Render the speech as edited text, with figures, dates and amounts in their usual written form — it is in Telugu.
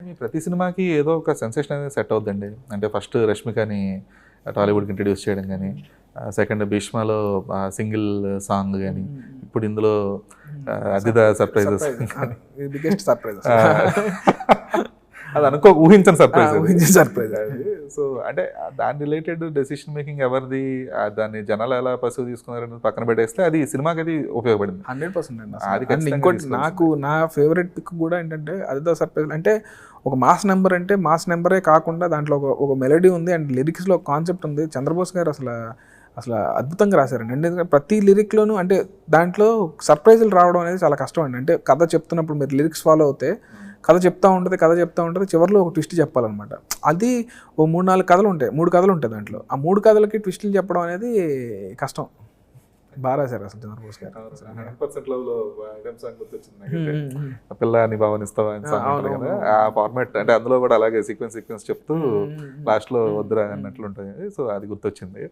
మీ ప్రతి సినిమాకి ఏదో ఒక సెన్సేషన్ అనేది సెట్ అవుద్దండి. అంటే ఫస్ట్ 'రష్మికని' టాలీవుడ్‌కి ఇంట్రడ్యూస్ చేయడం గానీ, సెకండ్ 'భీష్మలో' సింగిల్ సాంగ్ గానీ, ఇప్పుడు ఇందులో 'అతిథ సర్ప్రైజెస్' ఇది బిగ్గెస్ట్ సర్ప్రైజ్. అది ఊహించని సర్ప్రైజ్. ఊహించని సర్ప్రైజ్. సో అంటే దాని రిలేటెడ్ డెసిషన్ మేకింగ్ ఎవరిది, దాన్ని జనాలు ఎలా పర్సీవ్ తీసుకున్నారనేది పక్కన పెట్టేస్తే అది సినిమాకి అది ఉపయోగపడింది. 100% అండి. అది ఖచ్చితంగా ఇంకోటి తీసుకోవాల్సిందే. నాకు నా ఫేవరెట్ పిక్ కూడా ఏంటంటే అదితో సర్ప్రైజ్. అంటే ఒక మాస్ నెంబర్ అంటే మాస్ నెంబరే కాకుండా దాంట్లో ఒక మెలడీ ఉంది అండ్ లిరిక్స్లో ఒక కాన్సెప్ట్ ఉంది. చంద్రబోస్ గారు అసలు అద్భుతంగా రాశారండి. ఎందుకంటే ప్రతి లిరిక్లోనూ అంటే దాంట్లో సర్ప్రైజులు రావడం అనేది చాలా కష్టం అండి. అంటే కథ చెప్తున్నప్పుడు మీరు లిరిక్స్ ఫాలో అవుతే కథ చెప్తూ ఉంటుంది చివరిలో ఒక ట్విస్ట్ చెప్పాలన్నమాట. అది ఓ 3-4 కథలు ఉంటాయి, 3 కథలు ఉంటాయి దాంట్లో. ఆ 3 కథలకి ట్విస్టులు చెప్పడం అనేది కష్టం. బాగా రాశారు అసలు చంద్రబోస్ గారు. 100% లవ్‌లో ఐటమ్ సాంగ్ గుర్తొచ్చింది నాకైతే. ఆ పిల్ల నీ భావనిస్తావా అని సాంగ్ ఉంటుంది కదా, ఆ ఫార్మాట్ అంటే అందులో కూడా అలాగే సీక్వెన్స్ చెప్తూ లాస్ట్లో వద్దురా అన్నట్లు ఉంటుంది. సో అది గుర్తొచ్చింది.